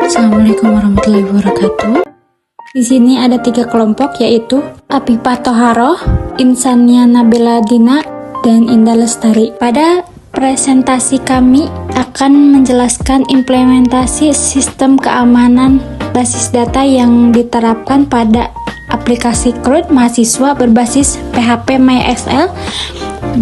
Assalamualaikum warahmatullahi wabarakatuh. Di sini ada 3 kelompok, yaitu Afifah Thoharoh, Insania Nabila Dina, dan Indah Lestari. Pada presentasi kami akan menjelaskan implementasi sistem keamanan basis data yang diterapkan pada aplikasi CRUD mahasiswa berbasis PHP MySQL,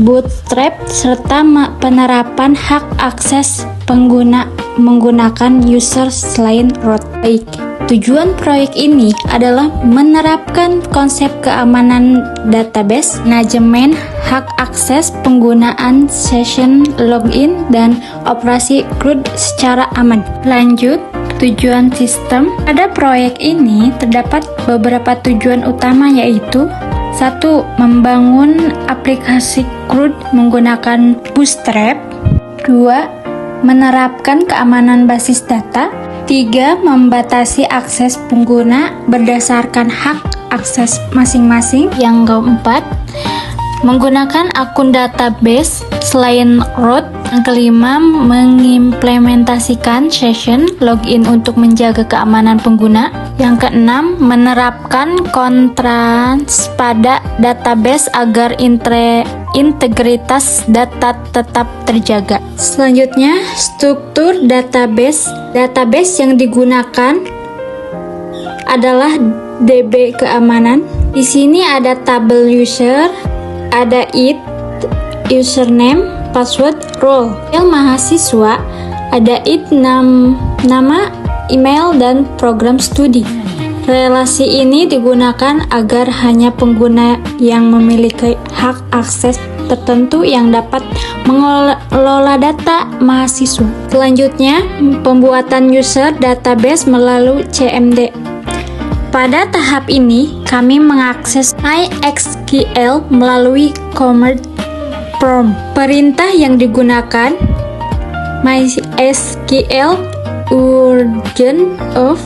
Bootstrap, serta penerapan hak akses pengguna menggunakan user selain root. Baik, tujuan proyek ini adalah menerapkan konsep keamanan database, manajemen hak akses, penggunaan session login, dan operasi CRUD secara aman. Lanjut, tujuan sistem. Pada proyek ini terdapat beberapa tujuan utama, yaitu 1. Membangun aplikasi CRUD menggunakan Bootstrap. 2. Menerapkan keamanan basis data. 3. Membatasi akses pengguna berdasarkan hak akses masing-masing. Yang keempat, menggunakan akun database selain root. Yang kelima, mengimplementasikan session login untuk menjaga keamanan pengguna. Yang keenam, menerapkan contrast pada database agar integritas data tetap terjaga. Selanjutnya, struktur database. Database yang digunakan adalah DB keamanan. Di sini ada tabel user, ada id, username, password, role. Yang mahasiswa ada id, nama, email, dan program studi. Relasi ini digunakan agar hanya pengguna yang memiliki hak akses tertentu yang dapat mengelola data mahasiswa. Selanjutnya, pembuatan user database melalui CMD. Pada tahap ini, kami mengakses MySQL melalui command prompt. Perintah yang digunakan MySQL urgent of.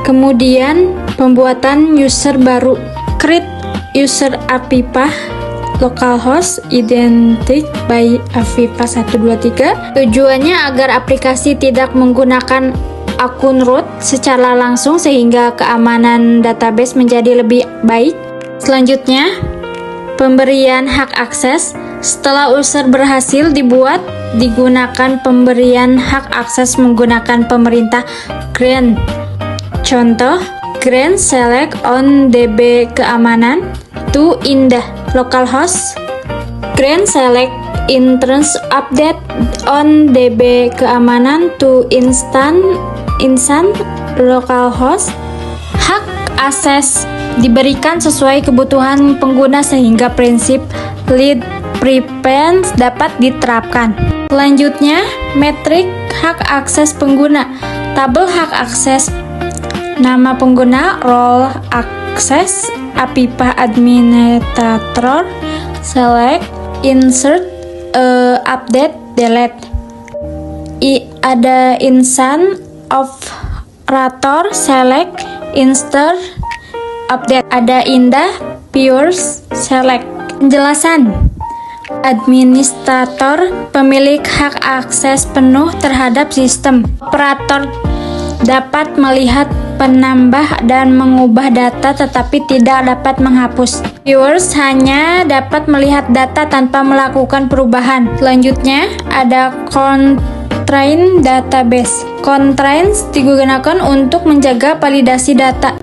Kemudian pembuatan user baru, create user Afifah, localhost identified by Afifah 123. Tujuannya agar aplikasi tidak menggunakan akun root secara langsung sehingga keamanan database menjadi lebih baik. Selanjutnya, pemberian hak akses. Setelah user berhasil dibuat, digunakan pemberian hak akses menggunakan pemerintah grant. Contoh, grant select on DB keamanan to Indah localhost. Grant select instance update on DB keamanan to Insan localhost. Hak akses diberikan sesuai kebutuhan pengguna sehingga prinsip least preference dapat diterapkan. Selanjutnya, metrik hak akses pengguna. Tabel hak akses: nama pengguna, role akses, Afifah administrator, select, insert, update, delete. Ada insan operator, select, insert, update. Ada Indah viewers, select. Penjelasan: administrator pemilik hak akses penuh terhadap sistem. Operator dapat melihat, penambah, dan mengubah data tetapi tidak dapat menghapus. Viewers hanya dapat melihat data tanpa melakukan perubahan. Selanjutnya, ada constraint database. Constraints digunakan untuk menjaga validasi data.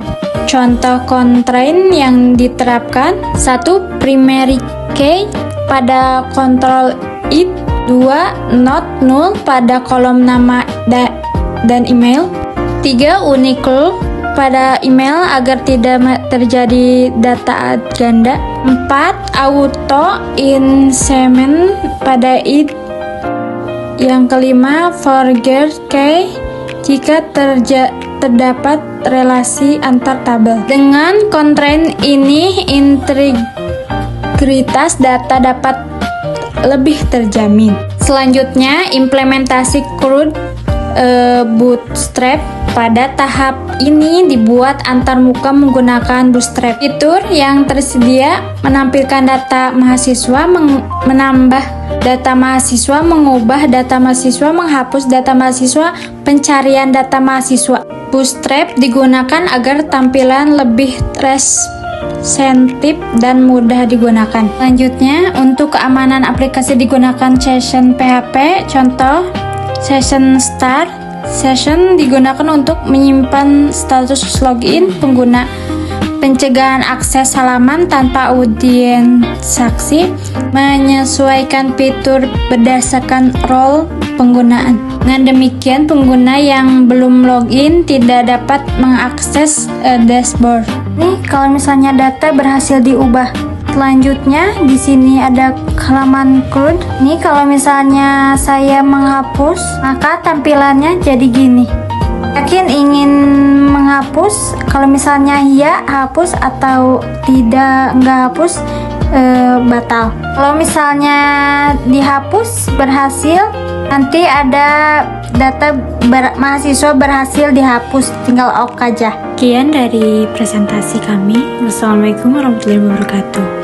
Contoh constraint yang diterapkan: 1. Primary key pada kontrol id. 2. Not null pada kolom nama dan email. 3. Unique pada email agar tidak terjadi data ganda. 4. Auto insert pada id. Yang kelima, forget key jika terdapat relasi antar tabel. Dengan constraint ini, integritas data dapat lebih terjamin. Selanjutnya, implementasi CRUD Bootstrap. Pada tahap ini dibuat antarmuka menggunakan Bootstrap. Fitur yang tersedia menampilkan data mahasiswa, menambah data mahasiswa, mengubah data mahasiswa, menghapus data mahasiswa, pencarian data mahasiswa. Bootstrap digunakan agar tampilan lebih sensitif dan mudah digunakan. Selanjutnya, untuk keamanan aplikasi digunakan Session PHP. Contoh, Session Start. Session digunakan untuk menyimpan status login pengguna, pencegahan akses halaman tanpa autentisasi, menyesuaikan fitur berdasarkan role penggunaan. Dengan demikian, pengguna yang belum login tidak dapat mengakses dashboard. Nih, kalau misalnya data berhasil diubah. Selanjutnya, di sini ada halaman CRUD. Nih, kalau misalnya saya menghapus, maka tampilannya jadi gini. Yakin ingin menghapus? Kalau misalnya iya, hapus, atau tidak, nggak hapus, batal. Kalau misalnya dihapus berhasil, nanti ada data mahasiswa berhasil dihapus, tinggal OK aja. Sekian dari presentasi kami. Wassalamualaikum warahmatullahi wabarakatuh.